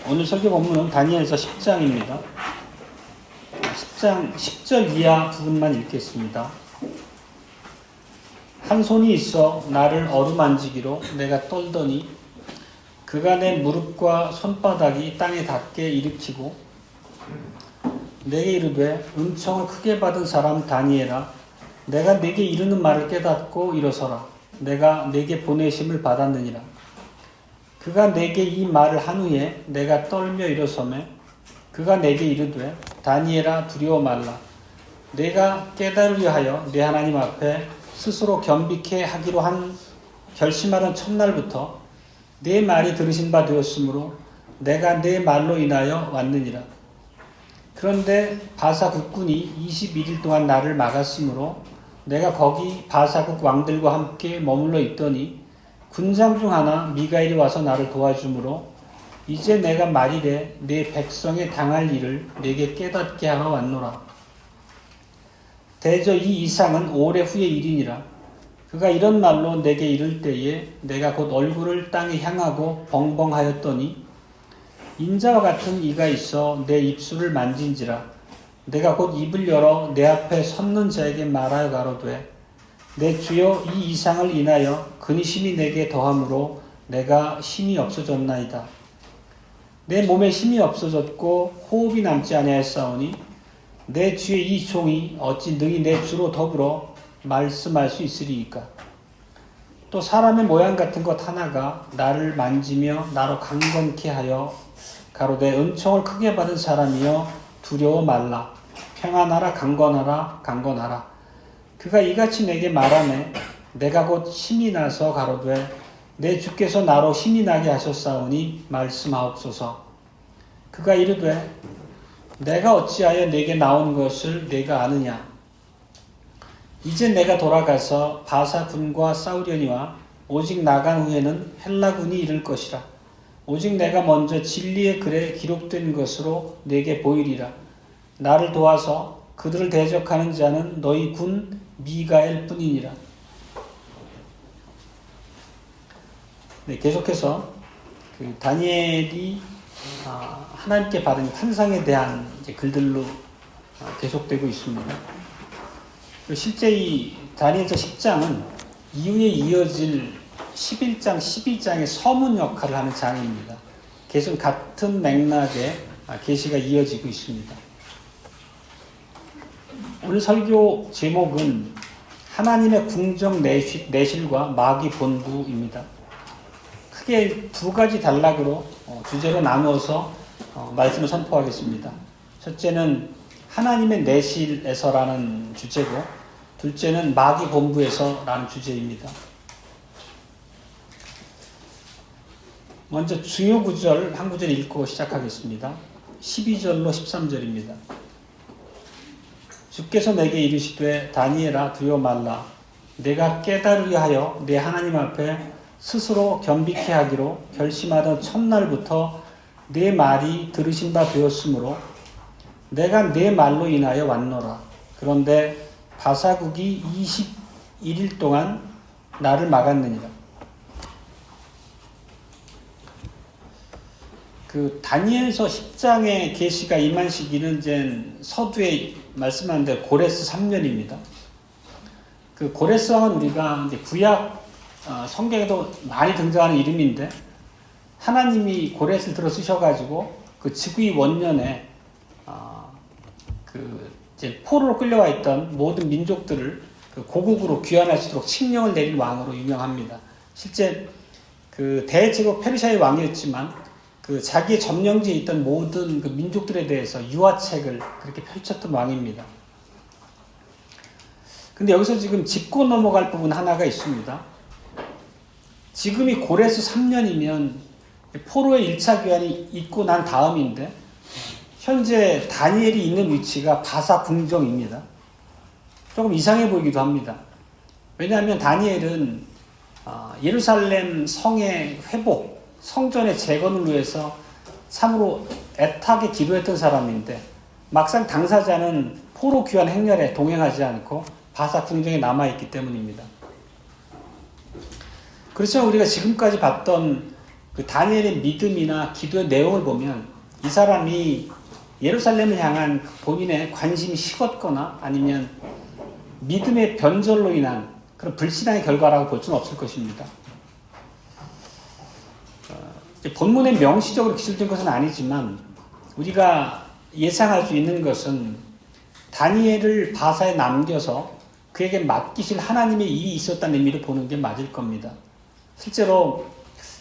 오늘 설교 본문은 다니엘서 10장입니다. 10장 10절 이하 부분만 읽겠습니다. 한 손이 있어 나를 어루만지기로 내가 떨더니 그가 내 무릎과 손바닥이 땅에 닿게 일으키고 내게 이르되 은총을 크게 받은 사람 다니엘아 내가 네게 이르는 말을 깨닫고 일어서라. 내가 네게 보내심을 받았느니라. 그가 내게 이 말을 한 후에 내가 떨며 일어서매 그가 내게 이르되 다니엘아 두려워 말라. 내가 깨달으려 하여 내 하나님 앞에 스스로 겸비케 하기로 한 결심하던 첫날부터 내 말이 들으신 바 되었으므로 내가 내 말로 인하여 왔느니라. 그런데 바사 국군이 21일 동안 나를 막았으므로 내가 거기 바사국 왕들과 함께 머물러 있더니 군장 중 하나 미가엘이 와서 나를 도와주므로 이제 내가 말이래 내 백성에 당할 일을 내게 깨닫게 하러 왔노라. 대저 이 이상은 오래 후의 일이니라. 그가 이런 말로 내게 이를 때에 내가 곧 얼굴을 땅에 향하고 벙벙하였더니 인자와 같은 이가 있어 내 입술을 만진지라. 내가 곧 입을 열어 내 앞에 섰는 자에게 말하여 가로되 내 주여 이 이상을 인하여 근심이 내게 더함으로 내가 힘이 없어졌나이다. 내 몸에 힘이 없어졌고 호흡이 남지 아니하였사오니 내 주의 이 종이 어찌 능히 내 주로 더불어 말씀할 수 있으리이까. 또 사람의 모양 같은 것 하나가 나를 만지며 나로 강건케 하여 가로되 은총을 크게 받은 사람이여 두려워 말라. 평안하라 강건하라 강건하라. 그가 이같이 내게 말하매 내가 곧 힘이 나서 가로되 내 주께서 나로 힘이 나게 하셨사오니 말씀하옵소서. 그가 이르되 내가 어찌하여 내게 나온 것을 내가 아느냐. 이제 내가 돌아가서 바사 군과 싸우려니와 오직 나간 후에는 헬라 군이 이를 것이라. 오직 내가 먼저 진리의 글에 기록된 것으로 내게 보이리라. 나를 도와서 그들을 대적하는 자는 너희 군 미가엘 뿐이니라. 네, 계속해서 다니엘이 하나님께 받은 환상에 대한 글들로 계속되고 있습니다. 실제 이 다니엘서 10장은 이후에 이어질 11장, 12장의 서문 역할을 하는 장입니다. 계속 같은 맥락의 계시가 이어지고 있습니다. 오늘 설교 제목은 하나님의 궁정 내실과 마귀 본부입니다. 크게 두 가지 단락으로 주제로 나누어서 말씀을 선포하겠습니다. 첫째는 하나님의 내실에서라는 주제고 둘째는 마귀 본부에서라는 주제입니다. 먼저 주요 구절 한 구절 읽고 시작하겠습니다. 12절로 13절입니다. 주께서 내게 이르시되 다니엘아 두려워 말라. 내가 깨달으려 하여 내 하나님 앞에 스스로 겸비케 하기로 결심하던 첫날부터 내 말이 들으신 바 되었으므로 내가 내 말로 인하여 왔노라. 그런데 바사국이 21일 동안 나를 막았느니라. 다니엘서 10장의 계시가 임한 시기는 이제 서두에 말씀한 대로 고레스 3년입니다. 고레스 왕은 우리가 이제 구약 성경에도 많이 등장하는 이름인데 하나님이 고레스를 들어 쓰셔가지고 즉위 원년에 이제 포로로 끌려와 있던 모든 민족들을 고국으로 귀환하시도록 칙령을 내린 왕으로 유명합니다. 실제 대제국 페르시아의 왕이었지만 자기의 점령지에 있던 모든 민족들에 대해서 유화책을 그렇게 펼쳤던 왕입니다. 근데 여기서 지금 짚고 넘어갈 부분 하나가 있습니다. 지금이 고레스 3년이면 포로의 1차 귀환이 있고 난 다음인데 현재 다니엘이 있는 위치가 바사 궁정입니다. 조금 이상해 보이기도 합니다. 왜냐하면 다니엘은 예루살렘 성의 회복, 성전의 재건을 위해서 참으로 애타게 기도했던 사람인데 막상 당사자는 포로 귀환 행렬에 동행하지 않고 바사 궁정에 남아있기 때문입니다. 그렇지만 우리가 지금까지 봤던 그 다니엘의 믿음이나 기도의 내용을 보면 이 사람이 예루살렘을 향한 본인의 관심이 식었거나 아니면 믿음의 변절로 인한 그런 불신앙의 결과라고 볼 수는 없을 것입니다. 본문에 명시적으로 기술된 것은 아니지만 우리가 예상할 수 있는 것은 다니엘을 바사에 남겨서 그에게 맡기신 하나님의 일이 있었다는 의미로 보는 게 맞을 겁니다. 실제로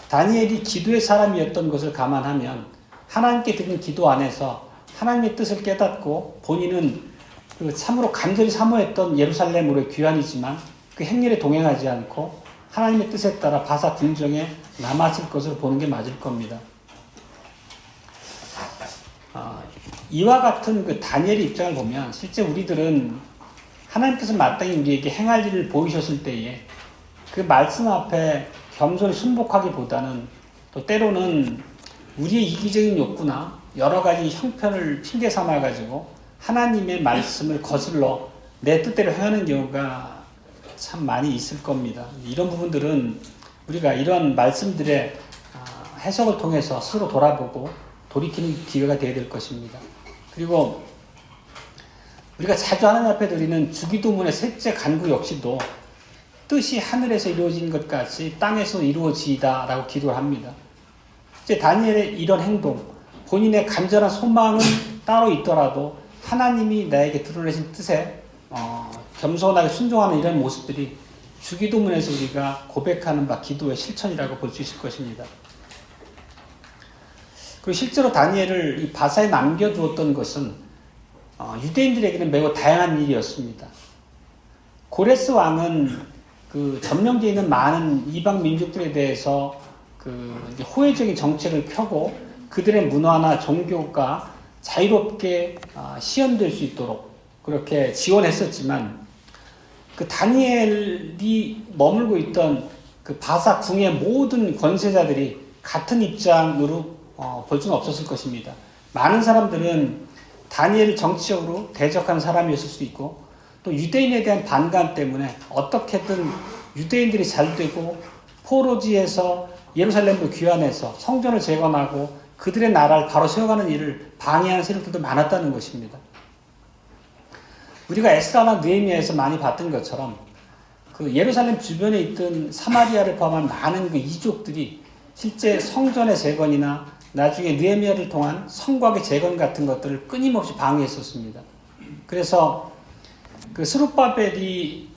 다니엘이 기도의 사람이었던 것을 감안하면 하나님께 드린 기도 안에서 하나님의 뜻을 깨닫고 본인은 그 참으로 간절히 사모했던 예루살렘으로의 귀환이지만 그 행렬에 동행하지 않고 하나님의 뜻에 따라 바사 궁정에 남았을 것으로 보는 게 맞을 겁니다. 이와 같은 그 다니엘의 입장을 보면 실제 우리들은 하나님께서 마땅히 우리에게 행할 일을 보이셨을 때에 그 말씀 앞에 겸손히 순복하기보다는 또 때로는 우리의 이기적인 욕구나 여러 가지 형편을 핑계 삼아가지고 하나님의 말씀을 거슬러 내 뜻대로 행하는 경우가 참 많이 있을 겁니다. 이런 부분들은 우리가 이런 말씀들의 해석을 통해서 스스로 돌아보고 돌이키는 기회가 되어야 될 것입니다. 그리고 우리가 자주 하나님 앞에 드리는 주기도문의 셋째 간구 역시도 뜻이 하늘에서 이루어진 것 같이 땅에서 이루어지이다 라고 기도를 합니다. 이제 다니엘의 이런 행동, 본인의 간절한 소망은 따로 있더라도 하나님이 나에게 드러내신 뜻에 겸손하게 순종하는 이런 모습들이 주기도문에서 우리가 고백하는 바 기도의 실천이라고 볼 수 있을 것입니다. 그리고 실제로 다니엘을 이 바사에 남겨두었던 것은 유대인들에게는 매우 다양한 일이었습니다. 고레스 왕은 그 점령되어 있는 많은 이방 민족들에 대해서 그 호혜적인 정책을 펴고 그들의 문화나 종교가 자유롭게 시연될 수 있도록 그렇게 지원했었지만 그 다니엘이 머물고 있던 그 바사 궁의 모든 권세자들이 같은 입장으로 볼 수는 없었을 것입니다. 많은 사람들은 다니엘을 정치적으로 대적한 사람이었을 수도 있고 또 유대인에 대한 반감 때문에 어떻게든 유대인들이 잘 되고 포로지에서 예루살렘으로 귀환해서 성전을 재건하고 그들의 나라를 바로 세워가는 일을 방해하는 세력들도 많았다는 것입니다. 우리가 에스라나 느헤미야에서 많이 봤던 것처럼 그 예루살렘 주변에 있던 사마리아를 포함한 많은 그 이족들이 실제 성전의 재건이나 나중에 느헤미야를 통한 성곽의 재건 같은 것들을 끊임없이 방해했었습니다. 그래서 그 스룹바벨이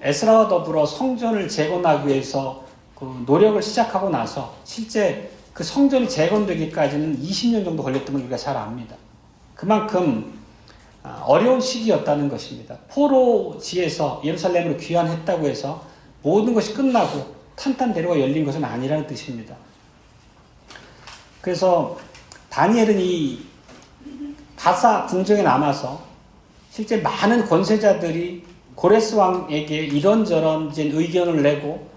에스라와 더불어 성전을 재건하기 위해서 그 노력을 시작하고 나서 실제 그 성전이 재건되기까지는 20년 정도 걸렸던 걸 우리가 잘 압니다. 그만큼 어려운 시기였다는 것입니다. 포로지에서 예루살렘으로 귀환했다고 해서 모든 것이 끝나고 탄탄대로가 열린 것은 아니라는 뜻입니다. 그래서 다니엘은 이 바사 궁정에 남아서 실제 많은 권세자들이 고레스 왕에게 이런저런 이제 의견을 내고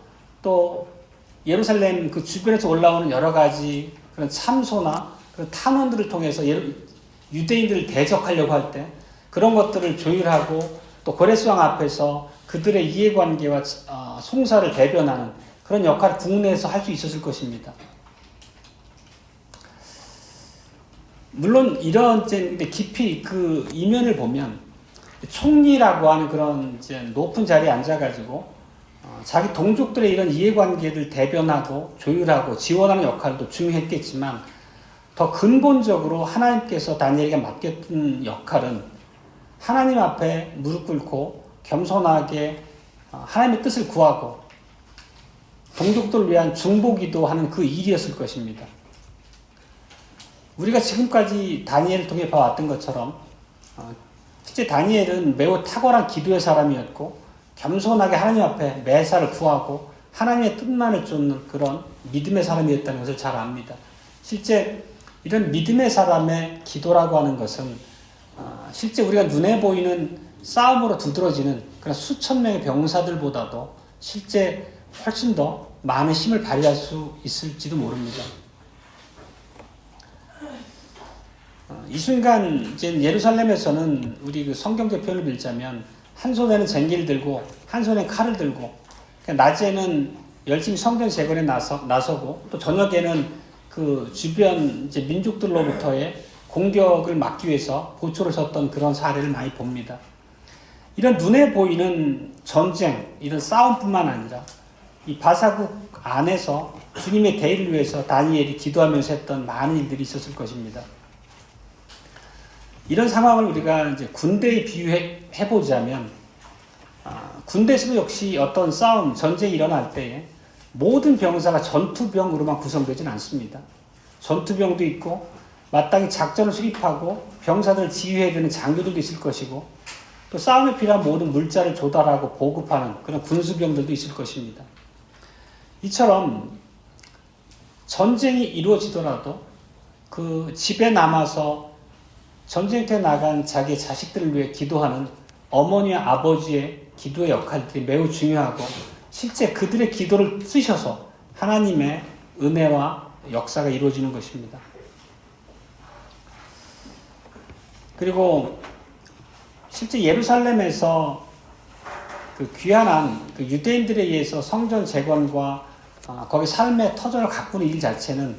또 예루살렘 그 주변에서 올라오는 여러 가지 그런 참소나 그런 탄원들을 통해서 유대인들을 대적하려고 할 때 그런 것들을 조율하고 또 고레스 왕 앞에서 그들의 이해관계와 송사를 대변하는 그런 역할을 국내에서 할 수 있었을 것입니다. 물론 이런 이제 깊이 그 이면을 보면 총리라고 하는 그런 이제 높은 자리에 앉아가지고 자기 동족들의 이런 이해관계를 대변하고 조율하고 지원하는 역할도 중요했겠지만 더 근본적으로 하나님께서 다니엘에게 맡겼던 역할은 하나님 앞에 무릎 꿇고 겸손하게 하나님의 뜻을 구하고 동족들을 위한 중보기도 하는 그 일이었을 것입니다. 우리가 지금까지 다니엘을 통해 봐왔던 것처럼 실제 다니엘은 매우 탁월한 기도의 사람이었고 겸손하게 하나님 앞에 매사를 구하고 하나님의 뜻만을 쫓는 그런 믿음의 사람이었다는 것을 잘 압니다. 실제 이런 믿음의 사람의 기도라고 하는 것은 실제 우리가 눈에 보이는 싸움으로 두드러지는 그런 수천 명의 병사들보다도 실제 훨씬 더 많은 힘을 발휘할 수 있을지도 모릅니다. 이 순간 이제 예루살렘에서는 우리 그 성경적 표현을 빌자면 한 손에는 쟁기를 들고 한 손에 칼을 들고 낮에는 열심히 성전 재건에 나서고 또 저녁에는 그 주변 이제 민족들로부터의 공격을 막기 위해서 보초를 섰던 그런 사례를 많이 봅니다. 이런 눈에 보이는 전쟁, 이런 싸움뿐만 아니라 이 바사국 안에서 주님의 대의를 위해서 다니엘이 기도하면서 했던 많은 일들이 있었을 것입니다. 이런 상황을 우리가 이제 군대에 비유해 보자면, 군대에서도 역시 어떤 싸움, 전쟁이 일어날 때에 모든 병사가 전투병으로만 구성되진 않습니다. 전투병도 있고 마땅히 작전을 수립하고 병사들을 지휘해야 되는 장교들도 있을 것이고 또 싸움에 필요한 모든 물자를 조달하고 보급하는 그런 군수병들도 있을 것입니다. 이처럼 전쟁이 이루어지더라도 그 집에 남아서 전쟁터에 나간 자기 자식들을 위해 기도하는 어머니와 아버지의 기도의 역할들이 매우 중요하고 실제 그들의 기도를 쓰셔서 하나님의 은혜와 역사가 이루어지는 것입니다. 그리고 실제 예루살렘에서 그 귀환한 그 유대인들에 의해서 성전 재건과 거기 삶의 터전을 가꾸는 일 자체는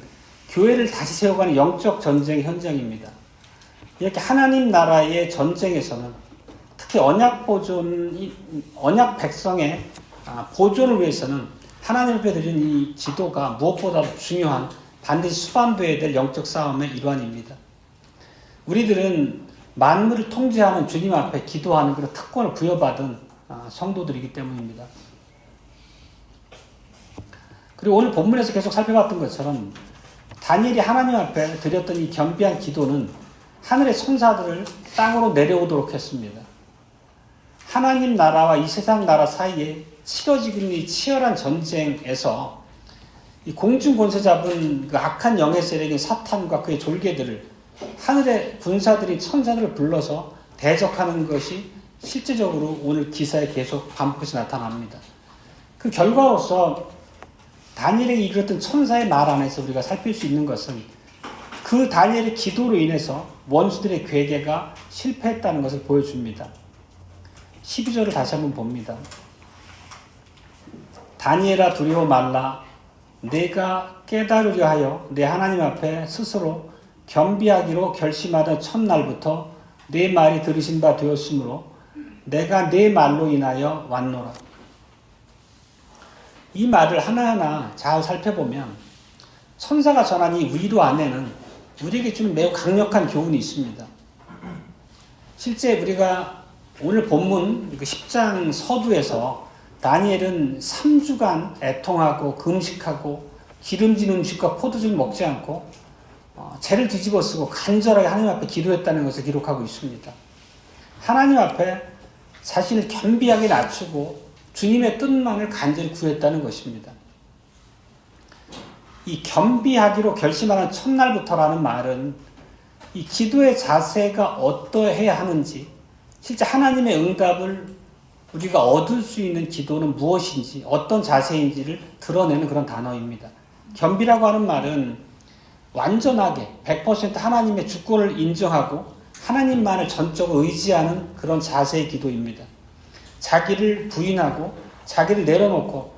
교회를 다시 세워가는 영적 전쟁의 현장입니다. 이렇게 하나님 나라의 전쟁에서는 특히 언약 백성의 보존을 위해서는 하나님 앞에 드리는 이 기도가 무엇보다도 중요한 반드시 수반돼야 될 영적 싸움의 일환입니다. 우리들은 만물을 통제하는 주님 앞에 기도하는 그런 특권을 부여받은 성도들이기 때문입니다. 그리고 오늘 본문에서 계속 살펴봤던 것처럼 다니엘이 하나님 앞에 드렸던 이 겸비한 기도는 하늘의 천사들을 땅으로 내려오도록 했습니다. 하나님 나라와 이 세상 나라 사이에 치러지고 있는 이 치열한 전쟁에서 이 공중 권세 잡은 그 악한 영의 세력인 사탄과 그의 졸개들을 하늘의 군사들이 천사들을 불러서 대적하는 것이 실제적으로 오늘 기사에 계속 반복해서 나타납니다. 그 결과로서 다니엘에게 이르렀던 천사의 말 안에서 우리가 살필 수 있는 것은 그 다니엘의 기도로 인해서 원수들의 괴계가 실패했다는 것을 보여줍니다. 12절을 다시 한번 봅니다. 다니엘아 두려워 말라. 내가 깨달으려 하여 내 하나님 앞에 스스로 겸비하기로 결심하던 첫날부터 내 말이 들으신 바 되었으므로 내가 내 말로 인하여 왔노라. 이 말을 하나하나 잘 살펴보면 천사가 전한 이 위로 안에는 우리에게 좀 매우 강력한 교훈이 있습니다. 실제 우리가 오늘 본문 10장 서두에서 다니엘은 3주간 애통하고 금식하고 기름진 음식과 포도주를 먹지 않고 죄를 뒤집어 쓰고 간절하게 하나님 앞에 기도했다는 것을 기록하고 있습니다. 하나님 앞에 자신을 겸비하게 낮추고 주님의 뜻만을 간절히 구했다는 것입니다. 이 겸비하기로 결심하는 첫날부터라는 말은 이 기도의 자세가 어떠해야 하는지, 실제 하나님의 응답을 우리가 얻을 수 있는 기도는 무엇인지, 어떤 자세인지를 드러내는 그런 단어입니다. 겸비라고 하는 말은 완전하게 100% 하나님의 주권을 인정하고 하나님만을 전적으로 의지하는 그런 자세의 기도입니다. 자기를 부인하고 자기를 내려놓고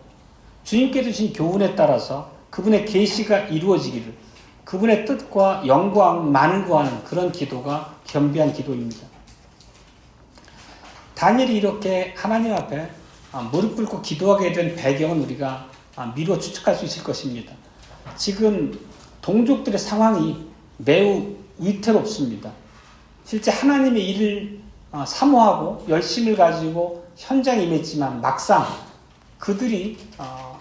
주님께 주신 교훈에 따라서 그분의 계시가 이루어지기를, 그분의 뜻과 영광만을 구하는 그런 기도가 겸비한 기도입니다. 다니엘이 이렇게 하나님 앞에 무릎 꿇고 기도하게 된 배경은 우리가 미루어 추측할 수 있을 것입니다. 지금 동족들의 상황이 매우 위태롭습니다. 실제 하나님의 일을 사모하고 열심을 가지고 현장에 임했지만 막상 그들이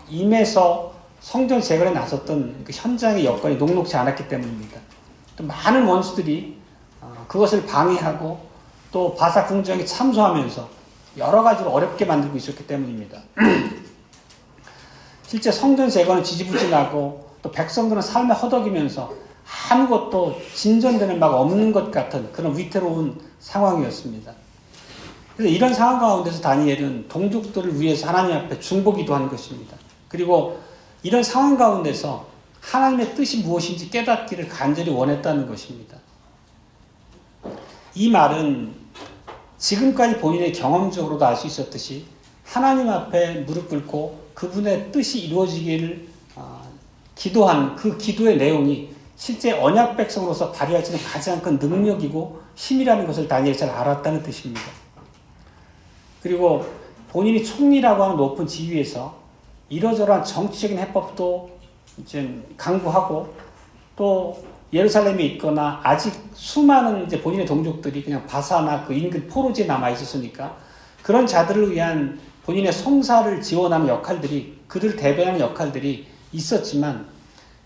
임해서 성전 재건에 나섰던 그 현장의 여건이 녹록지 않았기 때문입니다. 또 많은 원수들이 그것을 방해하고 또 바사 궁정에 참소하면서 여러 가지로 어렵게 만들고 있었기 때문입니다. 실제 성전 재건은 지지부진하고 또 백성들은 삶에 허덕이면서 아무것도 진전되는 바가 없는 것 같은 그런 위태로운 상황이었습니다. 그래서 이런 상황 가운데서 다니엘은 동족들을 위해서 하나님 앞에 중보기도하는 것입니다. 그리고 이런 상황 가운데서 하나님의 뜻이 무엇인지 깨닫기를 간절히 원했다는 것입니다. 이 말은 지금까지 본인의 경험적으로도 알 수 있었듯이 하나님 앞에 무릎 꿇고 그분의 뜻이 이루어지기를 기도한 그 기도의 내용이 실제 언약 백성으로서 발휘할 수 있는 가장 큰 능력이고 힘이라는 것을 다니엘이 잘 알았다는 뜻입니다. 그리고 본인이 총리라고 하는 높은 지위에서 이러저러한 정치적인 해법도 이제 강구하고 또 예루살렘에 있거나 아직 수많은 이제 본인의 동족들이 그냥 바사나 그 인근 포로지에 남아 있었으니까 그런 자들을 위한 본인의 성사를 지원하는 역할들이 그들 대변하는 역할들이 있었지만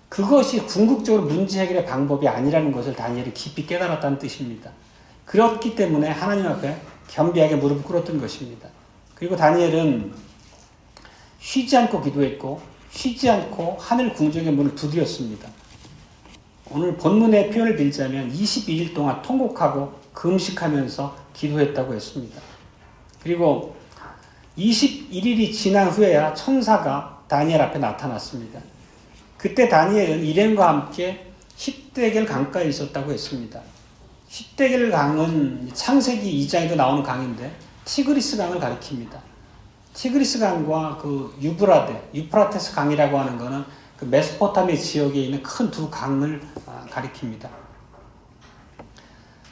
그것이 궁극적으로 문제 해결의 방법이 아니라는 것을 다니엘이 깊이 깨달았다는 뜻입니다. 그렇기 때문에 하나님 앞에 겸비하게 무릎을 꿇었던 것입니다. 그리고 다니엘은 쉬지 않고 기도했고 쉬지 않고 하늘 궁정의 문을 두드렸습니다. 오늘 본문의 표현을 빌자면 22일 동안 통곡하고 금식하면서 기도했다고 했습니다. 그리고 21일이 지난 후에야 천사가 다니엘 앞에 나타났습니다. 그때 다니엘은 일행과 함께 십대겔 강가에 있었다고 했습니다. 십대겔 강은 창세기 2장에도 나오는 강인데 티그리스 강을 가리킵니다. 티그리스 강과 그 유프라테스 강이라고 하는 것은 그 메소포타미아 지역에 있는 큰 두 강을 가리킵니다.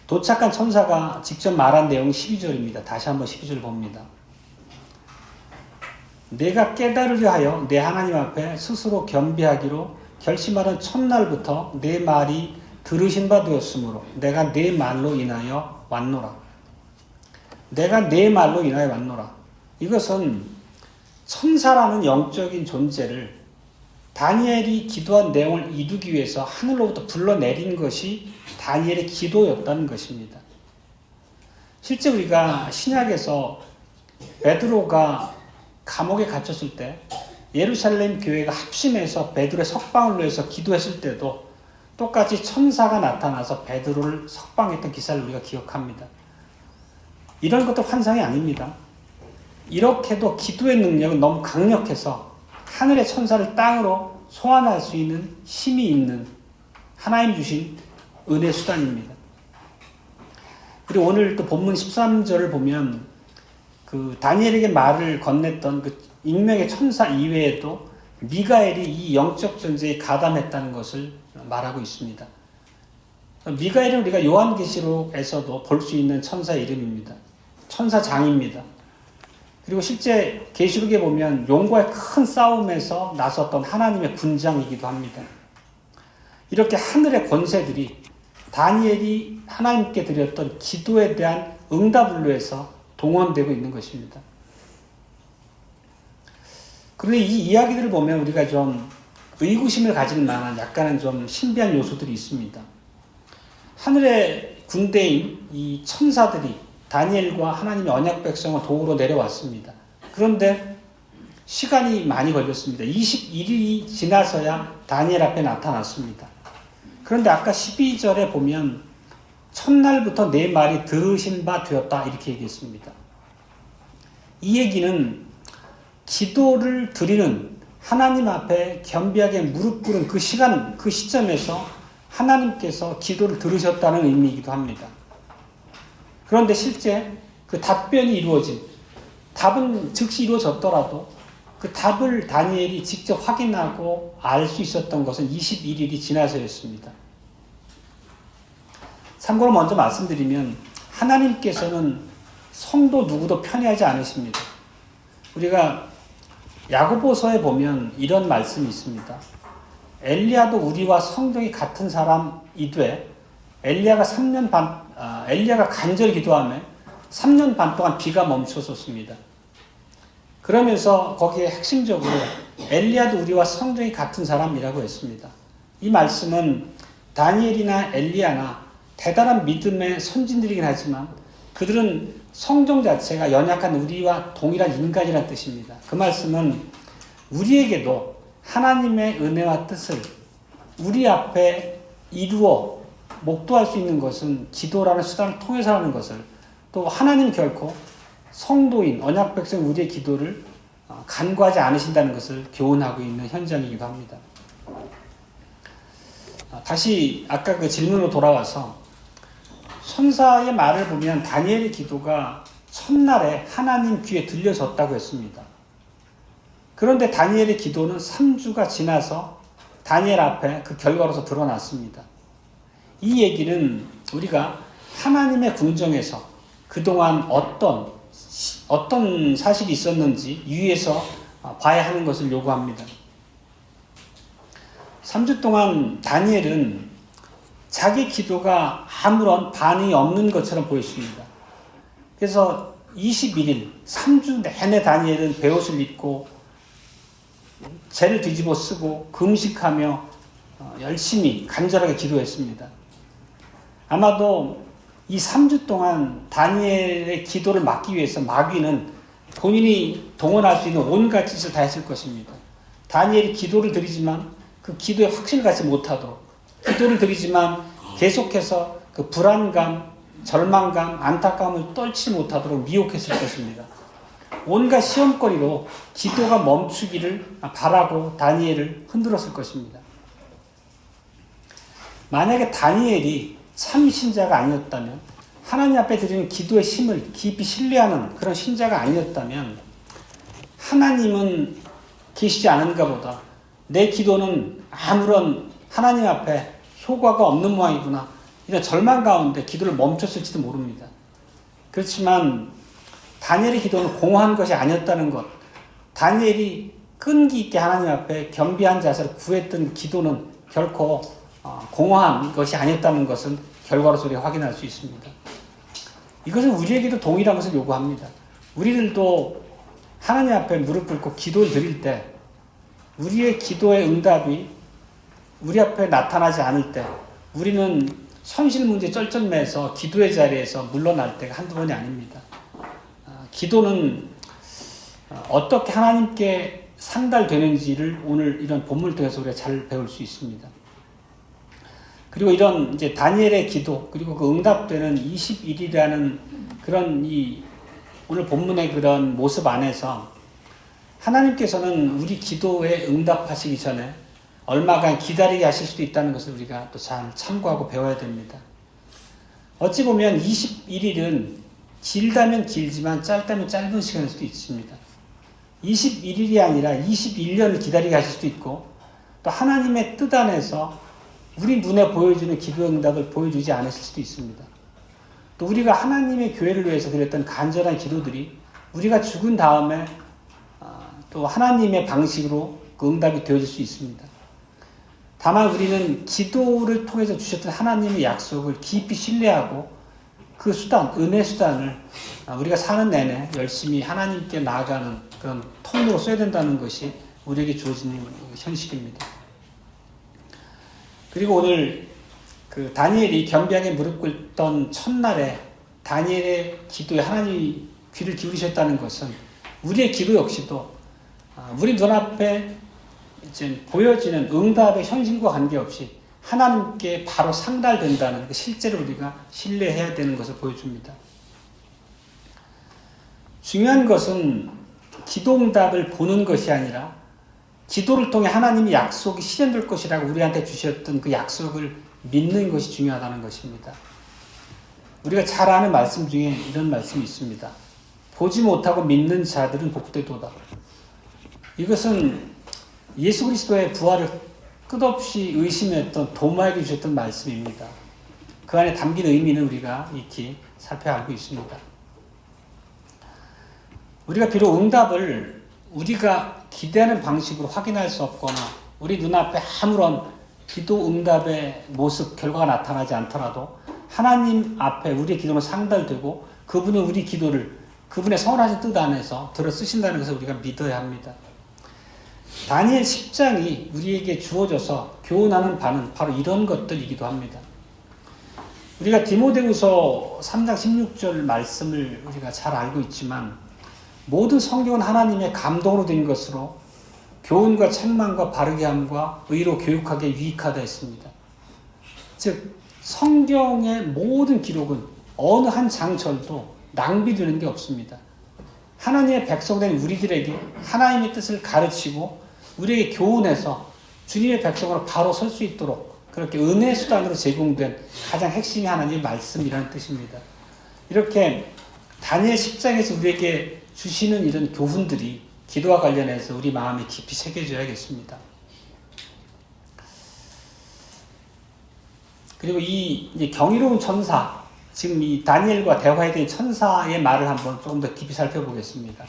도착한 천사가 직접 말한 내용이 12절입니다. 다시 한번 12절 봅니다. 내가 깨달으려 하여 내 하나님 앞에 스스로 겸비하기로 결심하던 첫날부터 내 말이 들으신 바 되었으므로 내가 내 말로 인하여 왔노라. 내가 내 말로 인하여 왔노라. 이것은 천사라는 영적인 존재를 다니엘이 기도한 내용을 이루기 위해서 하늘로부터 불러내린 것이 다니엘의 기도였다는 것입니다. 실제 우리가 신약에서 베드로가 감옥에 갇혔을 때 예루살렘 교회가 합심해서 베드로의 석방을 위해서 기도했을 때도 똑같이 천사가 나타나서 베드로를 석방했던 기사를 우리가 기억합니다. 이런 것도 환상이 아닙니다. 이렇게도 기도의 능력은 너무 강력해서 하늘의 천사를 땅으로 소환할 수 있는 힘이 있는 하나님 주신 은혜 수단입니다. 그리고 오늘 또 본문 13절을 보면 그 다니엘에게 말을 건넸던 그 익명의 천사 이외에도 미가엘이 이 영적 존재에 가담했다는 것을 말하고 있습니다. 미가엘은 우리가 요한계시록에서도 볼 수 있는 천사의 이름입니다. 천사장입니다. 그리고 실제 계시록에 보면 용과의 큰 싸움에서 나섰던 하나님의 군장이기도 합니다. 이렇게 하늘의 권세들이 다니엘이 하나님께 드렸던 기도에 대한 응답을 위해서 동원되고 있는 것입니다. 그런데 이 이야기들을 보면 우리가 좀 의구심을 가질 만한 약간은 좀 신비한 요소들이 있습니다. 하늘의 군대인 이 천사들이 다니엘과 하나님의 언약 백성을 도우러 내려왔습니다. 그런데 시간이 많이 걸렸습니다. 21일이 지나서야 다니엘 앞에 나타났습니다. 그런데 아까 12절에 보면 첫날부터 내 말이 들으신 바 되었다 이렇게 얘기했습니다. 이 얘기는 기도를 드리는 하나님 앞에 겸비하게 무릎 꿇은 그 시간, 그 시점에서 하나님께서 기도를 들으셨다는 의미이기도 합니다. 그런데 실제 그 답변이 이루어진, 답은 즉시 이루어졌더라도 그 답을 다니엘이 직접 확인하고 알 수 있었던 것은 21일이 지나서였습니다. 참고로 먼저 말씀드리면 하나님께서는 성도 누구도 편애하지 않으십니다. 우리가 야고보서에 보면 이런 말씀이 있습니다. 엘리야도 우리와 성정이 같은 사람이되 엘리야가 간절히 기도하며 3년 반 동안 비가 멈춰섰습니다. 그러면서 거기에 핵심적으로 엘리야도 우리와 성정이 같은 사람이라고 했습니다. 이 말씀은 다니엘이나 엘리야나 대단한 믿음의 선진들이긴 하지만 그들은 성정 자체가 연약한 우리와 동일한 인간이라는 뜻입니다. 그 말씀은 우리에게도 하나님의 은혜와 뜻을 우리 앞에 이루어 목도할 수 있는 것은 기도라는 수단을 통해서라는 것을, 또 하나님 결코 성도인 언약 백성 우리의 기도를 간과하지 않으신다는 것을 교훈하고 있는 현장이기도 합니다. 다시 아까 그 질문으로 돌아와서 천사의 말을 보면 다니엘의 기도가 첫날에 하나님 귀에 들려졌다고 했습니다. 그런데 다니엘의 기도는 3주가 지나서 다니엘 앞에 그 결과로서 드러났습니다. 이 얘기는 우리가 하나님의 궁정에서 그동안 어떤 사실이 있었는지 유의해서 봐야 하는 것을 요구합니다. 3주 동안 다니엘은 자기 기도가 아무런 반응이 없는 것처럼 보였습니다. 그래서 21일, 3주 내내 다니엘은 베옷을 입고 재를 뒤집어 쓰고 금식하며 열심히 간절하게 기도했습니다. 아마도 이 3주 동안 다니엘의 기도를 막기 위해서 마귀는 본인이 동원할 수 있는 온갖 짓을 다 했을 것입니다. 다니엘이 기도를 드리지만 그 기도에 확신을 갖지 못하도록, 기도를 드리지만 계속해서 그 불안감, 절망감, 안타까움을 떨지 못하도록 미혹했을 것입니다. 온갖 시험거리로 기도가 멈추기를 바라고 다니엘을 흔들었을 것입니다. 만약에 다니엘이 참 신자가 아니었다면, 하나님 앞에 드리는 기도의 힘을 깊이 신뢰하는 그런 신자가 아니었다면, 하나님은 계시지 않은가 보다, 내 기도는 아무런 하나님 앞에 효과가 없는 모양이구나, 이런 절망 가운데 기도를 멈췄을지도 모릅니다. 그렇지만 다니엘의 기도는 공허한 것이 아니었다는 것, 다니엘이 끈기 있게 하나님 앞에 겸비한 자세로 구했던 기도는 결코 공허한 것이 아니었다는 것은 결과로서 우리가 확인할 수 있습니다. 이것은 우리에게도 동일한 것을 요구합니다. 우리들도 하나님 앞에 무릎 꿇고 기도를 드릴 때 우리의 기도의 응답이 우리 앞에 나타나지 않을 때 우리는 현실 문제 쩔쩔매서 기도의 자리에서 물러날 때가 한두 번이 아닙니다. 기도는 어떻게 하나님께 상달되는지를 오늘 이런 본문을 통해서 우리가 잘 배울 수 있습니다. 그리고 이런 이제 다니엘의 기도, 그리고 그 응답되는 21일이라는 그런 오늘 본문의 그런 모습 안에서 하나님께서는 우리 기도에 응답하시기 전에 얼마간 기다리게 하실 수도 있다는 것을 우리가 또 잘 참고하고 배워야 됩니다. 어찌 보면 21일은 길다면 길지만 짧다면 짧은 시간일 수도 있습니다. 21일이 아니라 21년을 기다리게 하실 수도 있고, 또 하나님의 뜻 안에서 우리 눈에 보여주는 기도 응답을 보여주지 않으실 수도 있습니다. 또 우리가 하나님의 교회를 위해서 드렸던 간절한 기도들이 우리가 죽은 다음에 또 하나님의 방식으로 그 응답이 되어질 수 있습니다. 다만 우리는 기도를 통해서 주셨던 하나님의 약속을 깊이 신뢰하고 그 수단, 은혜 수단을 우리가 사는 내내 열심히 하나님께 나아가는 그런 통로로 써야 된다는 것이 우리에게 주어지는 현실입니다. 그리고 오늘 그 다니엘이 겸비하게 무릎 꿇던 첫날에 다니엘의 기도에 하나님이 귀를 기울이셨다는 것은 우리의 기도 역시도 우리 눈앞에 이제 보여지는 응답의 현실과 관계없이 하나님께 바로 상달된다는 그 실제로 우리가 신뢰해야 되는 것을 보여줍니다. 중요한 것은 기도 응답을 보는 것이 아니라 기도를 통해 하나님의 약속이 실현될 것이라고 우리한테 주셨던 그 약속을 믿는 것이 중요하다는 것입니다. 우리가 잘 아는 말씀 중에 이런 말씀이 있습니다. 보지 못하고 믿는 자들은 복되도다. 이것은 예수 그리스도의 부활을 끝없이 의심했던 도마에게 주셨던 말씀입니다. 그 안에 담긴 의미는 우리가 익히 살펴 알고 있습니다. 우리가 비록 응답을 우리가 기대하는 방식으로 확인할 수 없거나 우리 눈앞에 아무런 기도 응답의 모습, 결과가 나타나지 않더라도 하나님 앞에 우리의 기도는 상달되고 그분은 우리 기도를 그분의 선하신 뜻 안에서 들어 쓰신다는 것을 우리가 믿어야 합니다. 다니엘 10장이 우리에게 주어져서 교훈하는 바는 바로 이런 것들이기도 합니다. 우리가 디모데후서 3장 16절 말씀을 우리가 잘 알고 있지만 모든 성경은 하나님의 감동으로 된 것으로 교훈과 책망과 바르게 함과 의로 교육하게 유익하다 했습니다. 즉 성경의 모든 기록은 어느 한 장절도 낭비되는 게 없습니다. 하나님의 백성된 우리들에게 하나님의 뜻을 가르치고 우리에게 교훈해서 주님의 백성으로 바로 설 수 있도록 그렇게 은혜 수단으로 제공된 가장 핵심이 하나님의 말씀이라는 뜻입니다. 이렇게 다니엘 10장에서 우리에게 주시는 이런 교훈들이 기도와 관련해서 우리 마음에 깊이 새겨줘야겠습니다. 그리고 이 이제 경이로운 천사, 지금 이 다니엘과 대화에 대한 천사의 말을 한번 조금 더 깊이 살펴보겠습니다.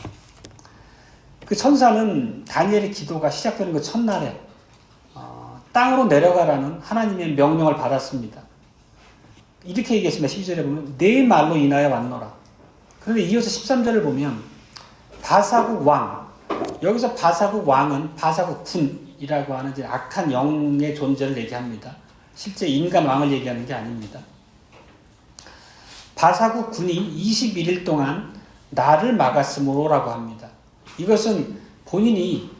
그 천사는 다니엘의 기도가 시작되는 그 첫날에 땅으로 내려가라는 하나님의 명령을 받았습니다. 이렇게 얘기했습니다. 12절에 보면 내 말로 인하여 왔노라. 그런데 이어서 13절을 보면 바사국 왕, 여기서 바사국 왕은 바사국 군이라고 하는 이제 악한 영의 존재를 얘기합니다. 실제 인간 왕을 얘기하는 게 아닙니다. 바사국 군이 21일 동안 나를 막았으므로라고 합니다. 이것은 본인이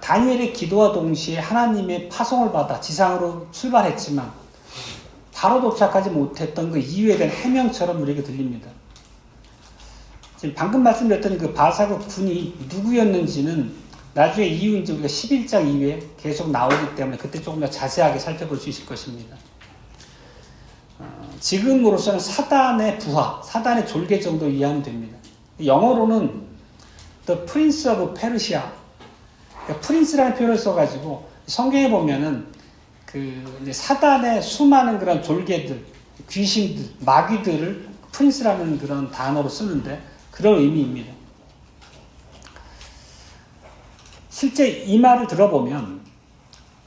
다니엘의 기도와 동시에 하나님의 파송을 받아 지상으로 출발했지만 바로 도착하지 못했던 그 이유에 대한 해명처럼 우리에게 들립니다. 지금 방금 말씀드렸던 그 바사국 군이 누구였는지는 나중에 이후 이제 우리가 11장 이후에 계속 나오기 때문에 그때 조금 더 자세하게 살펴볼 수 있을 것입니다. 지금으로서는 사단의 부하, 사단의 졸개 정도 이해하면 됩니다. 영어로는 The Prince of Persia, 그러니까 프린스라는 표현을 써가지고 성경에 보면은 그 이제 사단의 수많은 그런 졸개들, 귀신들, 마귀들을 프린스라는 그런 단어로 쓰는데 그런 의미입니다. 실제 이 말을 들어보면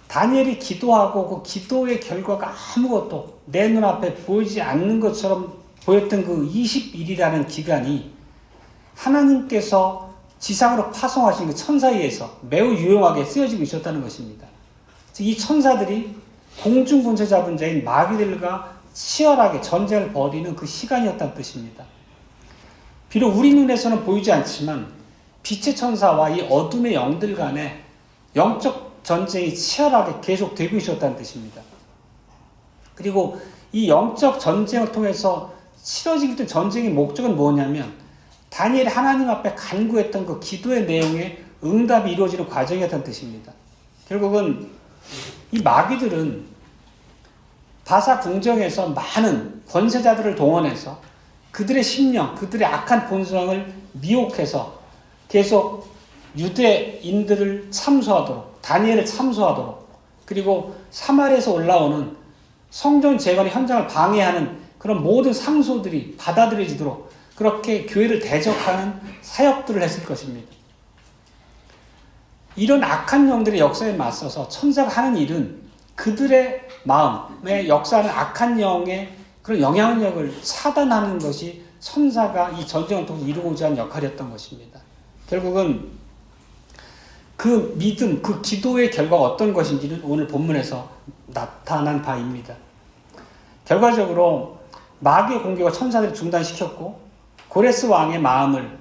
다니엘이 기도하고 그 기도의 결과가 아무것도 내 눈앞에 보이지 않는 것처럼 보였던 그 20일이라는 기간이 하나님께서 지상으로 파송하신 그 천사에 의해서 매우 유용하게 쓰여지고 있었다는 것입니다. 즉 이 천사들이 공중 분쇄 잡은 자인 마귀들과 치열하게 전쟁을 벌이는 그 시간이었다는 뜻입니다. 비록 우리 눈에서는 보이지 않지만 빛의 천사와 이 어둠의 영들 간에 영적 전쟁이 치열하게 계속되고 있었다는 뜻입니다. 그리고 이 영적 전쟁을 통해서 치러지고 있던 전쟁의 목적은 뭐냐면 다니엘이 하나님 앞에 간구했던 그 기도의 내용에 응답이 이루어지는 과정이었다는 뜻입니다. 결국은 이 마귀들은 바사 궁정에서 많은 권세자들을 동원해서 그들의 심령, 그들의 악한 본성을 미혹해서 계속 유대인들을 참소하도록, 다니엘을 참소하도록, 그리고 사마리아에서 올라오는 성전 재건 현장을 방해하는 그런 모든 상소들이 받아들여지도록 그렇게 교회를 대적하는 사역들을 했을 것입니다. 이런 악한 영들의 역사에 맞서서 천사가 하는 일은 그들의 마음에 역사하는 악한 영의 그런 영향력을 차단하는 것이 천사가 이 전쟁을 통해서 이루고자 하는 역할이었던 것입니다. 결국은 그 믿음, 그 기도의 결과가 어떤 것인지는 오늘 본문에서 나타난 바입니다. 결과적으로 마귀의 공격을 천사들이 중단시켰고 고레스 왕의 마음을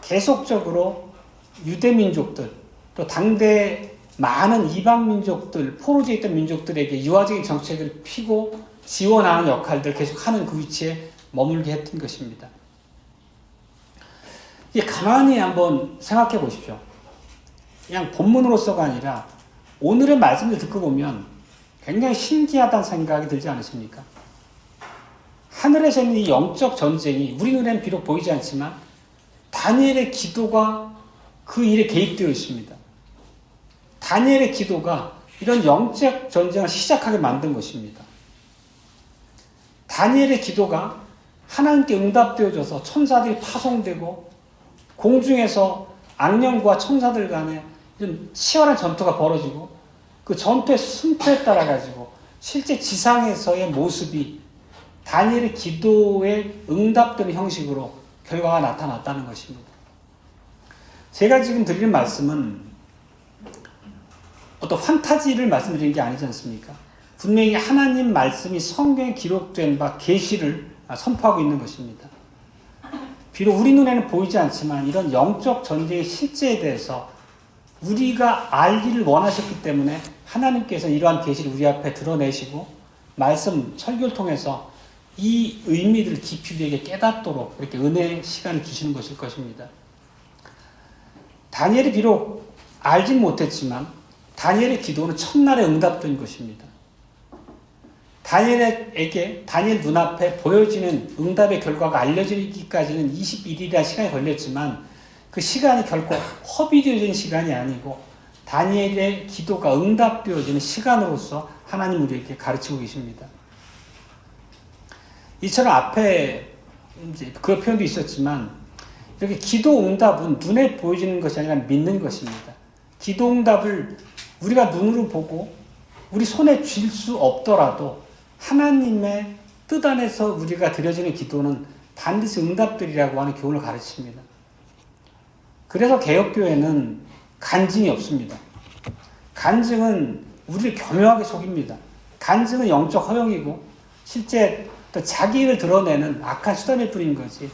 계속적으로 유대민족들 또 당대 많은 이방민족들, 포로지에 있던 민족들에게 유화적인 정책을 피고 지원하는 역할들을 계속하는 그 위치에 머물게 했던 것입니다. 이게 가만히 한번 생각해 보십시오. 그냥 본문으로서가 아니라 오늘의 말씀을 듣고 보면 굉장히 신기하다는 생각이 들지 않으십니까? 하늘에서 있는 이 영적 전쟁이 우리 눈에는 비록 보이지 않지만 다니엘의 기도가 그 일에 개입되어 있습니다. 다니엘의 기도가 이런 영적 전쟁을 시작하게 만든 것입니다. 다니엘의 기도가 하나님께 응답되어져서 천사들이 파송되고 공중에서 악령과 천사들 간에 이런 치열한 전투가 벌어지고 그 전투의 승패에 따라 가지고 실제 지상에서의 모습이 다니엘의 기도에 응답되는 형식으로 결과가 나타났다는 것입니다. 제가 지금 드리는 말씀은 어떤 판타지를 말씀드리는 게 아니지 않습니까? 분명히 하나님 말씀이 성경에 기록된 바 계시를 선포하고 있는 것입니다. 비록 우리 눈에는 보이지 않지만 이런 영적 전쟁의 실제에 대해서 우리가 알기를 원하셨기 때문에 하나님께서 이러한 계시를 우리 앞에 드러내시고 말씀 설교를 통해서 이 의미들을 깊이 우리에게 깨닫도록 이렇게 은혜의 시간을 주시는 것일 것입니다. 다니엘이 비록 알진 못했지만 다니엘의 기도는 첫날에 응답된 것입니다. 다니엘에게 다니엘 눈앞에 보여지는 응답의 결과가 알려지기까지는 21일이라는 시간이 걸렸지만 그 시간이 결코 허비되어진 시간이 아니고 다니엘의 기도가 응답되어지는 시간으로서 하나님 우리에게 가르치고 계십니다. 이처럼 앞에 이제 그 표현도 있었지만 이렇게 기도 응답은 눈에 보여지는 것이 아니라 믿는 것입니다. 기도 응답을 우리가 눈으로 보고 우리 손에 쥘 수 없더라도 하나님의 뜻 안에서 우리가 드려지는 기도는 반드시 응답되리라고 하는 교훈을 가르칩니다. 그래서 개혁교회는 간증이 없습니다. 간증은 우리를 교묘하게 속입니다. 간증은 영적 허영이고 실제 또 자기를 드러내는 악한 수단일 뿐인 거지.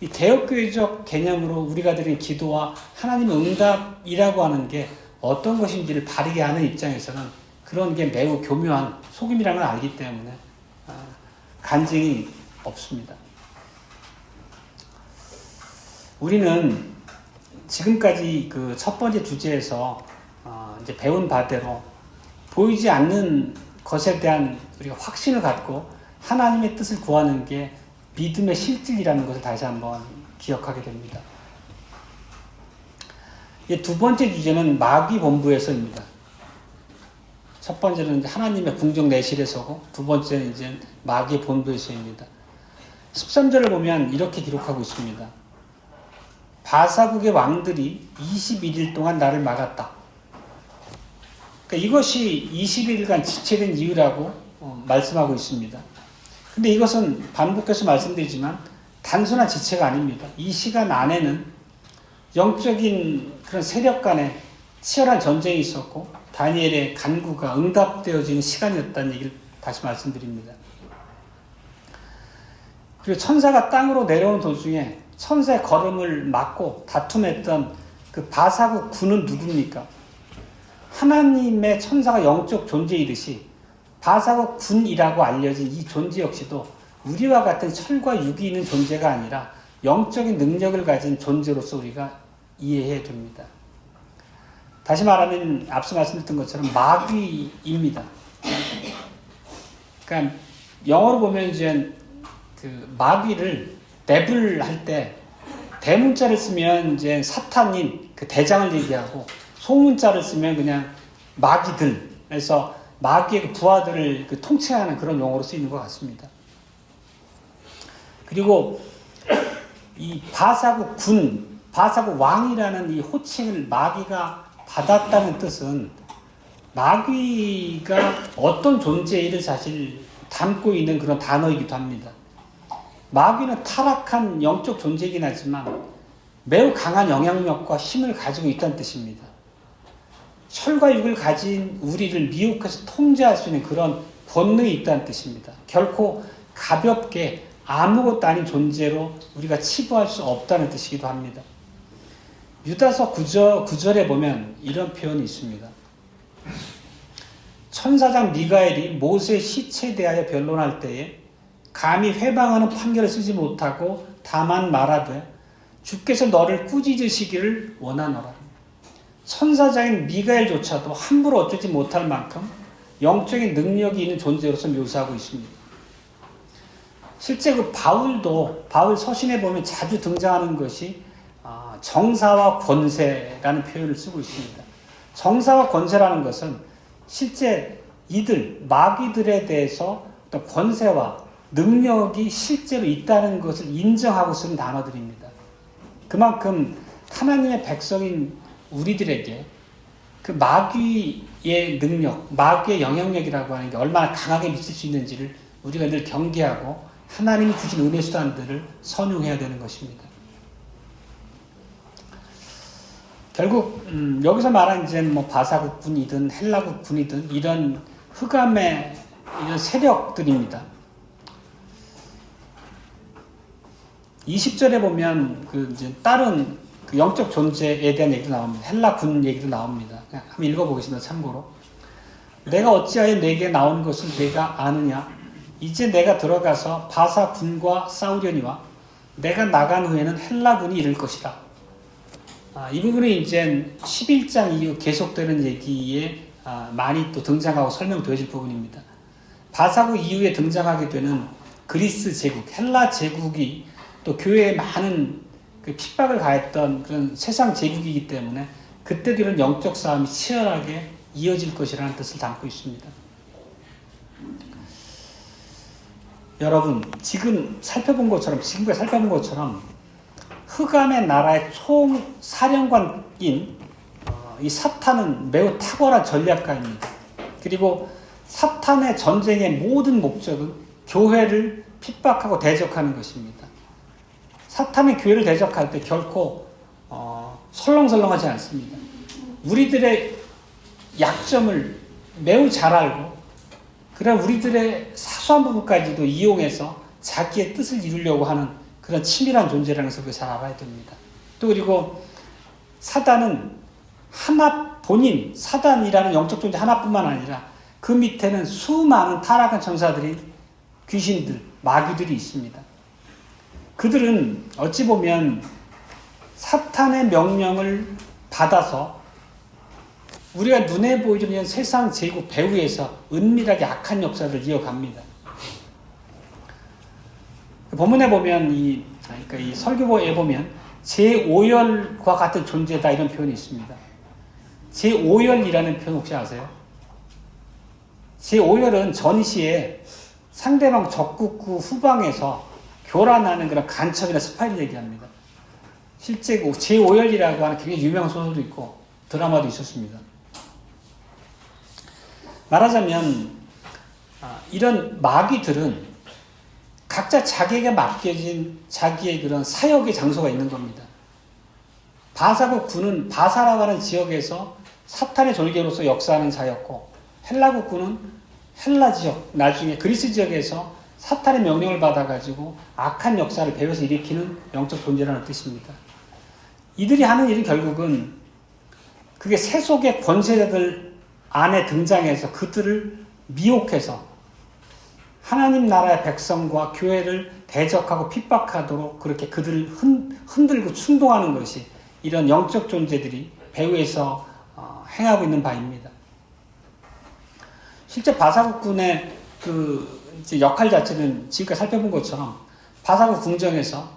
이 개혁교회적 개념으로 우리가 드린 기도와 하나님의 응답이라고 하는 게 어떤 것인지를 바르게 하는 입장에서는 그런 게 매우 교묘한 속임이라는 걸 알기 때문에 간증이 없습니다. 우리는 지금까지 그 첫 번째 주제에서 이제 배운 바대로 보이지 않는 것에 대한 우리가 확신을 갖고 하나님의 뜻을 구하는 게 믿음의 실질이라는 것을 다시 한번 기억하게 됩니다. 두 번째 주제는 마귀 본부에서입니다. 첫 번째는 이제 하나님의 궁정 내실에서고 두 번째는 이제 마귀 본부에서입니다. 13절을 보면 이렇게 기록하고 있습니다. 바사국의 왕들이 21일 동안 나를 막았다. 그러니까 이것이 21일간 지체된 이유라고 말씀하고 있습니다. 근데 이것은 반복해서 말씀드리지만 단순한 지체가 아닙니다. 이 시간 안에는 영적인 그런 세력 간에 치열한 전쟁이 있었고 다니엘의 간구가 응답되어지는 시간이었다는 얘기를 다시 말씀드립니다. 그리고 천사가 땅으로 내려오는 도중에 천사의 걸음을 막고 다툼했던 그 바사국 군은 누굽니까? 하나님의 천사가 영적 존재이듯이 바사국 군이라고 알려진 이 존재 역시도 우리와 같은 철과 육이 있는 존재가 아니라 영적인 능력을 가진 존재로서 우리가 이해해야 됩니다. 다시 말하면 앞서 말씀드렸던 것처럼 마귀입니다. 그러니까 영어로 보면 이제 그 마귀를 데블 할 때 대문자를 쓰면 이제 사탄인 그 대장을 얘기하고 소문자를 쓰면 그냥 마귀들, 그래서 마귀의 그 부하들을 그 통칭하는 그런 용어로 쓰이는 것 같습니다. 그리고 이 바사국 군, 바사국 왕이라는 이 호칭을 마귀가 받았다는 뜻은 마귀가 어떤 존재를 사실 담고 있는 그런 단어이기도 합니다. 마귀는 타락한 영적 존재이긴 하지만 매우 강한 영향력과 힘을 가지고 있다는 뜻입니다. 철과 육을 가진 우리를 미혹해서 통제할 수 있는 그런 권능이 있다는 뜻입니다. 결코 가볍게 아무것도 아닌 존재로 우리가 치부할 수 없다는 뜻이기도 합니다. 유다서 9절에 보면 이런 표현이 있습니다. 천사장 미가엘이 모세의 시체에 대하여 변론할 때에 감히 회방하는 판결을 쓰지 못하고 다만 말하되 주께서 너를 꾸짖으시기를 원하노라. 천사장인 미가엘조차도 함부로 어쩌지 못할 만큼 영적인 능력이 있는 존재로서 묘사하고 있습니다. 실제 그 바울 서신에 보면 자주 등장하는 것이 정사와 권세라는 표현을 쓰고 있습니다. 정사와 권세라는 것은 실제 이들, 마귀들에 대해서 어떤 권세와 능력이 실제로 있다는 것을 인정하고 쓰는 단어들입니다. 그만큼 하나님의 백성인 우리들에게 그 마귀의 능력, 마귀의 영향력이라고 하는 게 얼마나 강하게 미칠 수 있는지를 우리가 늘 경계하고 하나님이 주신 은혜 수단들을 선용해야 되는 것입니다. 결국 여기서 말한 이제 뭐 바사국 군이든 헬라국 군이든 이런 흑암의 이런 세력들입니다. 20절에 보면 그 이제 다른 그 영적 존재에 대한 얘기도 나옵니다. 헬라 군 얘기도 나옵니다. 한번 읽어보겠습니다. 참고로. 내가 어찌하여 내게 나온 것을 내가 아느냐? 이제 내가 들어가서 바사 군과 싸우려니와 내가 나간 후에는 헬라 군이 이를 것이다. 이 부분은 이제 11장 이후 계속되는 얘기에 많이 또 등장하고 설명되어질 부분입니다. 바사국 이후에 등장하게 되는 그리스 제국, 헬라 제국이 또 교회에 많은 그 핍박을 가했던 그런 세상 제국이기 때문에 그때도 이런 영적 싸움이 치열하게 이어질 것이라는 뜻을 담고 있습니다. 여러분, 지금까지 살펴본 것처럼 흑암의 나라의 총사령관인 이 사탄은 매우 탁월한 전략가입니다. 그리고 사탄의 전쟁의 모든 목적은 교회를 핍박하고 대적하는 것입니다. 사탄이 교회를 대적할 때 결코 설렁설렁하지 않습니다. 우리들의 약점을 매우 잘 알고 그런 우리들의 사소한 부분까지도 이용해서 자기의 뜻을 이루려고 하는 그런 치밀한 존재라는 것을 잘 알아야 됩니다. 또 그리고 사단은 본인 사단이라는 영적 존재 하나뿐만 아니라 그 밑에는 수많은 타락한 천사들인 귀신들, 마귀들이 있습니다. 그들은 어찌 보면 사탄의 명령을 받아서 우리가 눈에 보이지 않는 세상 제국 배후에서 은밀하게 악한 역사를 이어갑니다. 본문에 보면 이 설교보에 보면 제5열과 같은 존재다 이런 표현이 있습니다. 제5열이라는 표현 혹시 아세요? 제5열은 전시에 상대방 적국구 후방에서 교란하는 그런 간첩이나 스파이를 얘기합니다. 실제 제5열이라고 하는 굉장히 유명한 소설도 있고 드라마도 있었습니다. 말하자면 이런 마귀들은 각자 자기에게 맡겨진 자기의 그런 사역의 장소가 있는 겁니다. 바사국군은 바사라고 하는 지역에서 사탄의 졸개로서 역사하는 자였고, 헬라국군은 헬라 지역, 나중에 그리스 지역에서 사탄의 명령을 받아가지고 악한 역사를 배워서 일으키는 영적 존재라는 뜻입니다. 이들이 하는 일은 결국은 그게 세속의 권세자들 안에 등장해서 그들을 미혹해서 하나님 나라의 백성과 교회를 대적하고 핍박하도록 그렇게 그들을 흔들고 충동하는 것이 이런 영적 존재들이 배후에서 행하고 있는 바입니다. 실제 바사국군의 역할 자체는 지금까지 살펴본 것처럼 바사국 궁정에서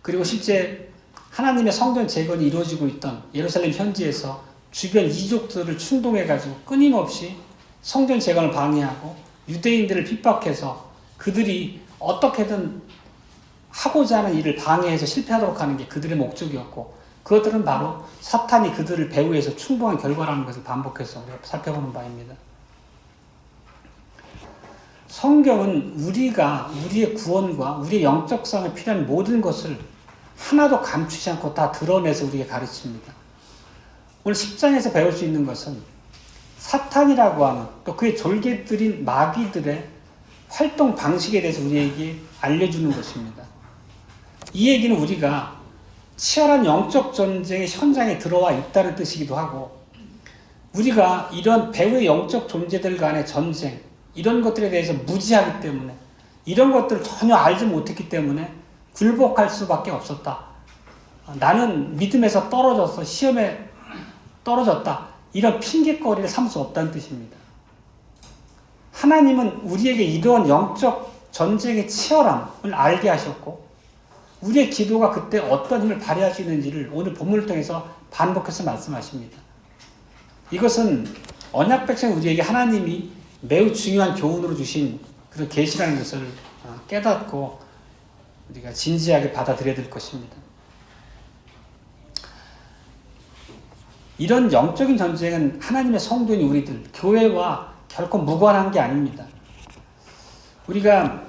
그리고 실제 하나님의 성전 재건이 이루어지고 있던 예루살렘 현지에서 주변 이족들을 충동해가지고 끊임없이 성전 재건을 방해하고 유대인들을 핍박해서 그들이 어떻게든 하고자 하는 일을 방해해서 실패하도록 하는 게 그들의 목적이었고, 그것들은 바로 사탄이 그들을 배후에서 충동한 결과라는 것을 반복해서 우리가 살펴보는 바입니다. 성경은 우리의 구원과 우리의 영적성에 필요한 모든 것을 하나도 감추지 않고 다 드러내서 우리에게 가르칩니다. 오늘 10장에서 배울 수 있는 것은 사탄이라고 하는 또 그의 졸개들인 마귀들의 활동 방식에 대해서 우리에게 알려주는 것입니다. 이 얘기는 우리가 치열한 영적 전쟁의 현장에 들어와 있다는 뜻이기도 하고, 우리가 이런 배후의 영적 존재들 간의 전쟁, 이런 것들에 대해서 무지하기 때문에, 이런 것들을 전혀 알지 못했기 때문에 굴복할 수밖에 없었다. 나는 믿음에서 떨어져서 시험에 떨어졌다. 이런 핑계거리를 삼을 수 없다는 뜻입니다. 하나님은 우리에게 이러한 영적 전쟁의 치열함을 알게 하셨고, 우리의 기도가 그때 어떤 힘을 발휘할 수 있는지를 오늘 본문을 통해서 반복해서 말씀하십니다. 이것은 언약 백성 우리에게 하나님이 매우 중요한 교훈으로 주신 그런 계시라는 것을 깨닫고 우리가 진지하게 받아들여야 될 것입니다. 이런 영적인 전쟁은 하나님의 성도인 우리들, 교회와 결코 무관한 게 아닙니다. 우리가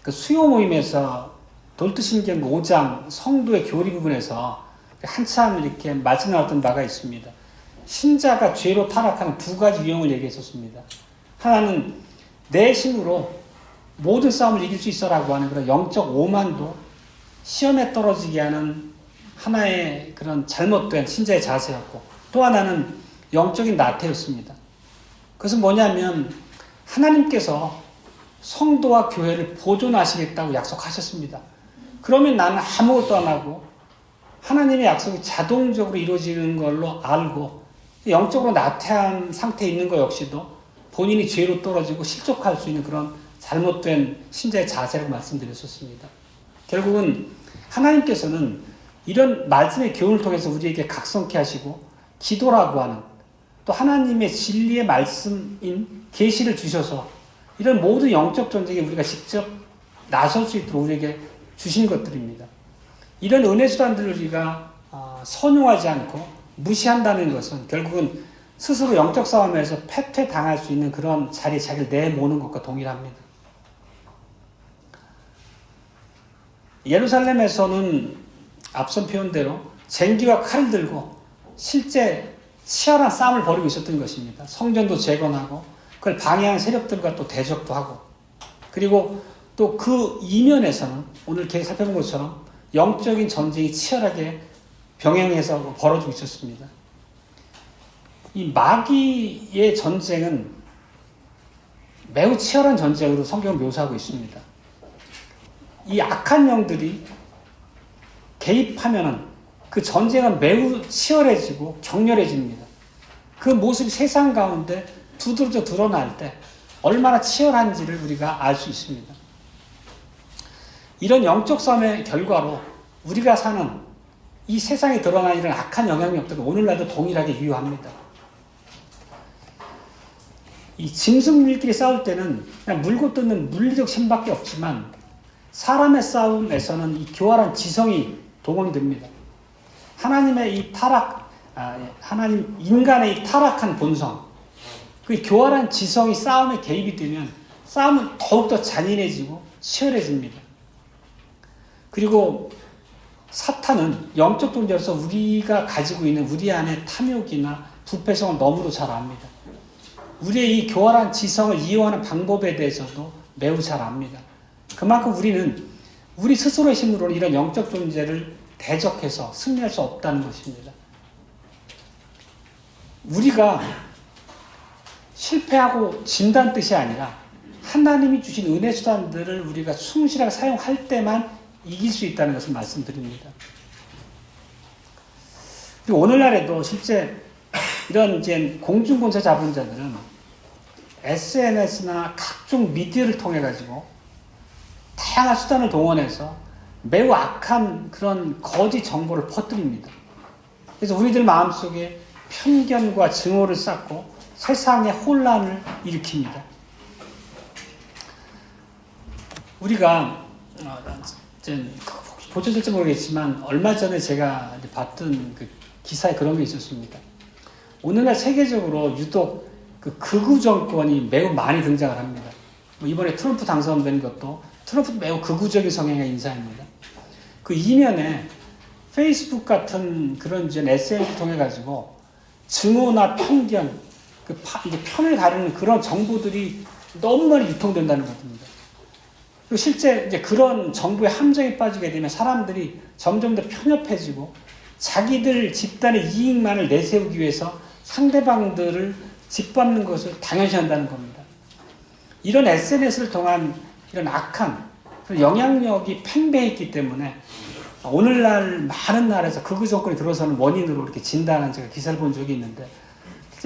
그 수요 모임에서 돌트신경 5장 성도의 교리 부분에서 한참 이렇게 말씀 나왔던 바가 있습니다. 신자가 죄로 타락하는 두 가지 유형을 얘기했었습니다. 하나는 내 힘으로 모든 싸움을 이길 수 있어라고 하는 그런 영적 오만도 시험에 떨어지게 하는 하나의 그런 잘못된 신자의 자세였고, 또 하나는 영적인 나태였습니다. 그것은 뭐냐면 하나님께서 성도와 교회를 보존하시겠다고 약속하셨습니다. 그러면 나는 아무것도 안 하고 하나님의 약속이 자동적으로 이루어지는 걸로 알고 영적으로 나태한 상태에 있는 것 역시도 본인이 죄로 떨어지고 실족할 수 있는 그런 잘못된 신자의 자세라고 말씀드렸었습니다. 결국은 하나님께서는 이런 말씀의 교훈을 통해서 우리에게 각성케 하시고 기도라고 하는 또 하나님의 진리의 말씀인 계시를 주셔서 이런 모든 영적 전쟁에 우리가 직접 나설 수 있도록 우리에게 주신 것들입니다. 이런 은혜 수단들을 우리가 선용하지 않고 무시한다는 것은 결국은 스스로 영적 싸움에서 패퇴당할 수 있는 그런 자리에 자기를 내모는 것과 동일합니다. 예루살렘에서는 앞선 표현대로 쟁기와 칼을 들고 실제 치열한 싸움을 벌이고 있었던 것입니다. 성전도 재건하고 그걸 방해하는 세력들과 또 대적도 하고, 그리고 또 그 이면에서는 오늘 계속 살펴본 것처럼 영적인 전쟁이 치열하게 병행해서 벌어지고 있었습니다. 이 마귀의 전쟁은 매우 치열한 전쟁으로 성경을 묘사하고 있습니다. 이 악한 영들이 개입하면은 그 전쟁은 매우 치열해지고 격렬해집니다. 그 모습이 세상 가운데 두드러져 드러날 때 얼마나 치열한지를 우리가 알 수 있습니다. 이런 영적 싸움의 결과로 우리가 사는 이 세상에 드러난 이런 악한 영향력들은 오늘날도 동일하게 유효합니다. 이 짐승들끼리 싸울 때는 그냥 물고 뜯는 물리적 힘밖에 없지만 사람의 싸움에서는 이 교활한 지성이 동원됩니다. 하나님의 이 인간의 이 타락한 본성, 그 교활한 지성이 싸움에 개입이 되면 싸움은 더욱더 잔인해지고 치열해집니다. 그리고 사탄은 영적 존재로서 우리가 가지고 있는 우리 안의 탐욕이나 부패성을 너무도 잘 압니다. 우리의 이 교활한 지성을 이용하는 방법에 대해서도 매우 잘 압니다. 그만큼 우리는 우리 스스로의 힘으로는 이런 영적 존재를 대적해서 승리할 수 없다는 것입니다. 우리가 실패하고 진다는 뜻이 아니라 하나님이 주신 은혜 수단들을 우리가 충실하게 사용할 때만 이길 수 있다는 것을 말씀드립니다. 그리고 오늘날에도 실제 이런 이제 공중권세 자본자들은 SNS나 각종 미디어를 통해 가지고 다양한 수단을 동원해서 매우 악한 그런 거짓 정보를 퍼뜨립니다. 그래서 우리들 마음속에 편견과 증오를 쌓고 세상에 혼란을 일으킵니다. 우리가 보셨을지 모르겠지만 얼마 전에 제가 봤던 그 기사에 그런 게 있었습니다. 오늘날 세계적으로 유독 그 극우 정권이 매우 많이 등장을 합니다. 이번에 트럼프 당선된 것도 트럼프도 매우 극우적인 성향의 인사입니다. 그 이면에 페이스북 같은 그런 이제 SNS를 통해 가지고 증오나 편견, 이제 편을 가르는 그런 정보들이 너무 많이 유통된다는 것입니다. 그리고 실제 이제 그런 정보의 함정에 빠지게 되면 사람들이 점점 더 편협해지고 자기들 집단의 이익만을 내세우기 위해서 상대방들을 짓밟는 것을 당연시한다는 겁니다. 이런 SNS를 통한 이런 악한 영향력이 팽배했기 때문에 오늘날 많은 나라에서 극우 정권이 들어서는 원인으로 이렇게 진단한 제가 기사를 본 적이 있는데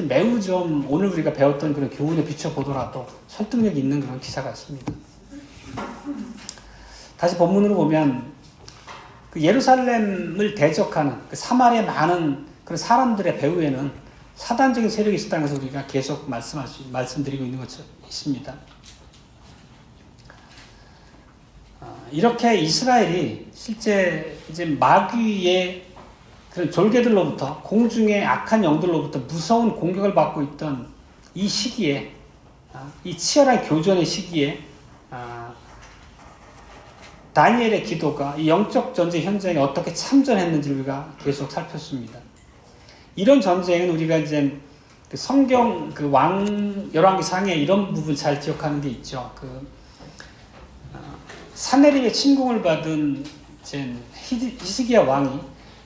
매우 좀 오늘 우리가 배웠던 그런 교훈에 비춰보더라도 설득력이 있는 그런 기사 같습니다. 다시 본문으로 보면 그 예루살렘을 대적하는 그 사마리아 많은 그런 사람들의 배후에는 사단적인 세력이 있었다는 것을 우리가 계속 말씀드리고 있는 것이 있습니다. 이렇게 이스라엘이 실제 이제 마귀의 그런 졸개들로부터 공중의 악한 영들로부터 무서운 공격을 받고 있던 이 시기에, 이 치열한 교전의 시기에 다니엘의 기도가 이 영적 전쟁 현장에 어떻게 참전했는지를 우리가 계속 살폈습니다. 이런 전쟁은 우리가 이제 그 성경 그 열왕기 상에 이런 부분 잘 기억하는 게 있죠. 사내립의 침공을 받은 히스기야 왕이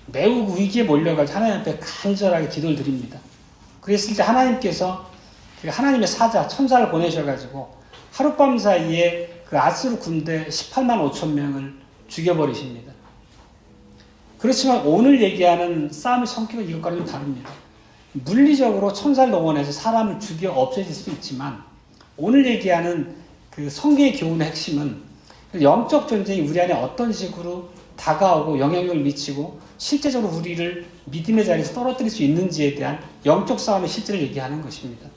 매우 위기에 몰려가지고 하나님 앞에 간절하게 기도를 드립니다. 그랬을 때 하나님께서 하나님의 사자, 천사를 보내셔가지고 하룻밤 사이에 그 아수르 군대 18만 5천 명을 죽여버리십니다. 그렇지만 오늘 얘기하는 싸움의 성격은 이것과는 좀 다릅니다. 물리적으로 천사를 동원해서 사람을 죽여 없애질 수 있지만 오늘 얘기하는 그 성경의 교훈의 핵심은 영적 전쟁이 우리 안에 어떤 식으로 다가오고 영향력을 미치고 실제적으로 우리를 믿음의 자리에서 떨어뜨릴 수 있는지에 대한 영적 싸움의 실제를 얘기하는 것입니다.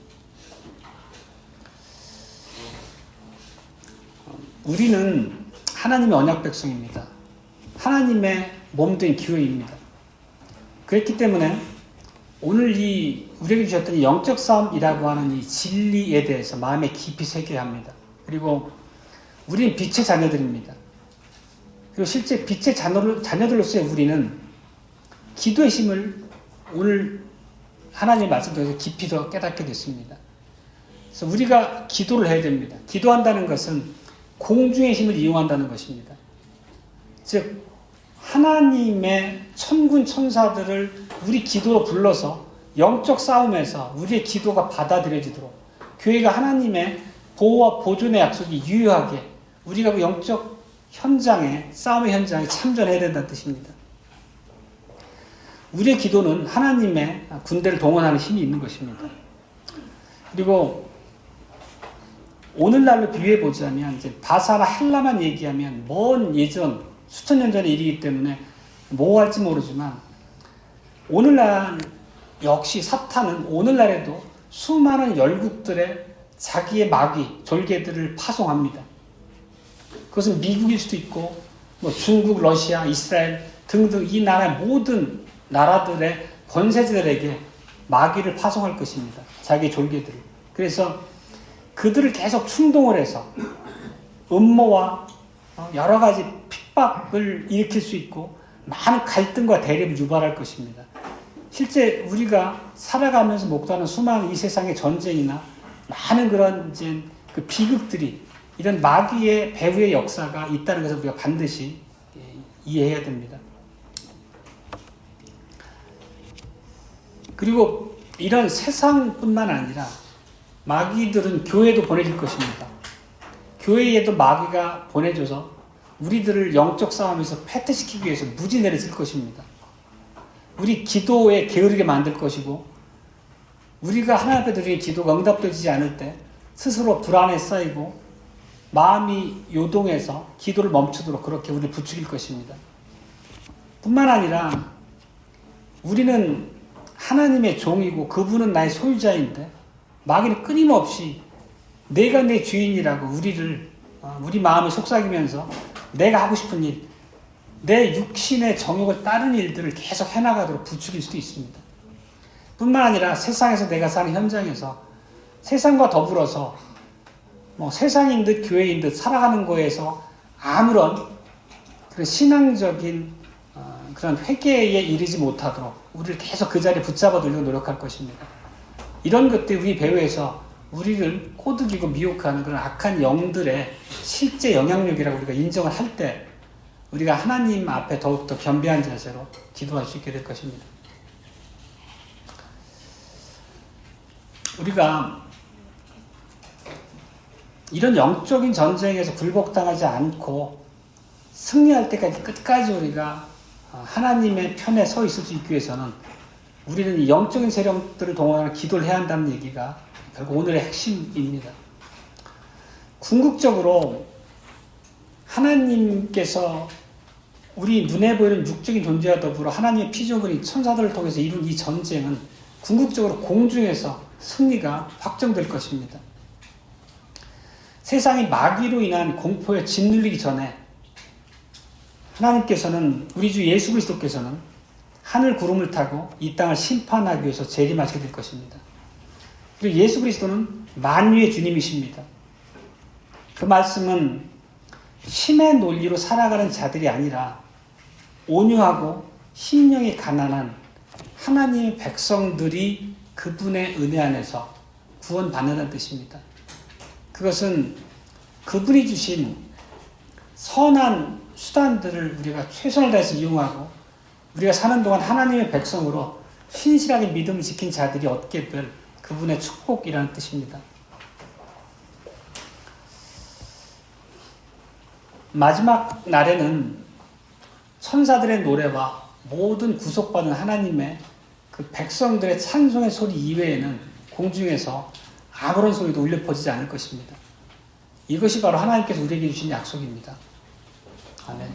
우리는 하나님의 언약 백성입니다. 하나님의 몸된 교회입니다. 그렇기 때문에 오늘 우리에게 주셨던 이 영적 싸움이라고 하는 이 진리에 대해서 마음에 깊이 새겨야 합니다. 그리고 우리는 빛의 자녀들입니다. 그리고 실제 빛의 자녀들로서의 우리는 기도의 힘을 오늘 하나님의 말씀 통해서 깊이 더 깨닫게 됐습니다. 그래서 우리가 기도를 해야 됩니다. 기도한다는 것은 공중의 힘을 이용한다는 것입니다. 즉 하나님의 천군 천사들을 우리 기도로 불러서 영적 싸움에서 우리의 기도가 받아들여지도록 교회가 하나님의 보호와 보존의 약속이 유효하게 우리가 그 영적 현장에 싸움의 현장에 참전해야 된다는 뜻입니다. 우리의 기도는 하나님의 군대를 동원하는 힘이 있는 것입니다. 그리고 오늘날로 비유해 보자면 이제 바사나 헬라만 얘기하면 먼 예전 수천 년 전의 일이기 때문에 뭐 할지 모르지만 오늘날 역시 사탄은 오늘날에도 수많은 열국들의 자기의 마귀, 졸개들을 파송합니다. 그것은 미국일 수도 있고 뭐 중국, 러시아, 이스라엘 등등 이 나라의 모든 나라들의 권세자들에게 마귀를 파송할 것입니다. 자기의 졸개들을. 그래서 그들을 계속 충동을 해서 음모와 여러 가지 핍박을 일으킬 수 있고 많은 갈등과 대립을 유발할 것입니다. 실제 우리가 살아가면서 목도하는 수많은 이 세상의 전쟁이나 많은 그런 이제 그 비극들이 이런 마귀의 배후의 역사가 있다는 것을 우리가 반드시 이해해야 됩니다. 그리고 이런 세상뿐만 아니라 마귀들은 교회에도 보내질 것입니다. 교회에도 마귀가 보내줘서 우리들을 영적 싸움에서 패퇴시키기 위해서 무진해를 쓸 것입니다. 우리 기도에 게으르게 만들 것이고 우리가 하나님 앞에 드리는 기도가 응답되지 않을 때 스스로 불안에 쌓이고 마음이 요동해서 기도를 멈추도록 그렇게 우리를 부추길 것입니다. 뿐만 아니라 우리는 하나님의 종이고 그분은 나의 소유자인데 마귀는 끊임없이 내가 내 주인이라고 우리 마음을 속삭이면서 내가 하고 싶은 일, 내 육신의 정욕을 따르는 일들을 계속 해나가도록 부추길 수도 있습니다. 뿐만 아니라 세상에서 내가 사는 현장에서 세상과 더불어서 세상인 듯 교회인 듯 살아가는 거에서 아무런 그런 신앙적인 그런 회개에 이르지 못하도록 우리를 계속 그 자리에 붙잡아 두려고 노력할 것입니다. 이런 것들이 우리 배후에서 우리를 꼬드기고 미혹하는 그런 악한 영들의 실제 영향력이라고 우리가 인정을 할 때 우리가 하나님 앞에 더욱더 겸비한 자세로 기도할 수 있게 될 것입니다. 우리가 이런 영적인 전쟁에서 굴복당하지 않고 승리할 때까지 끝까지 우리가 하나님의 편에 서 있을 수 있기 위해서는 우리는 이 영적인 세력들을 동원하는 기도를 해야 한다는 얘기가 결국 오늘의 핵심입니다. 궁극적으로 하나님께서 우리 눈에 보이는 육적인 존재와 더불어 하나님의 피조물인 천사들을 통해서 이룬 이 전쟁은 궁극적으로 공중에서 승리가 확정될 것입니다. 세상이 마귀로 인한 공포에 짓눌리기 전에 하나님께서는 우리 주 예수 그리스도께서는 하늘 구름을 타고 이 땅을 심판하기 위해서 재림하시게 될 것입니다. 그리고 예수 그리스도는 만유의 주님이십니다. 그 말씀은 신의 논리로 살아가는 자들이 아니라 온유하고 심령이 가난한 하나님의 백성들이 그분의 은혜 안에서 구원받는다는 뜻입니다. 그것은 그분이 주신 선한 수단들을 우리가 최선을 다해서 이용하고 우리가 사는 동안 하나님의 백성으로 신실하게 믿음을 지킨 자들이 얻게 될 그분의 축복이라는 뜻입니다. 마지막 날에는 천사들의 노래와 모든 구속받은 하나님의 그 백성들의 찬송의 소리 이외에는 공중에서 아무런 소리도 울려 퍼지지 않을 것입니다. 이것이 바로 하나님께서 우리에게 주신 약속입니다. 아멘.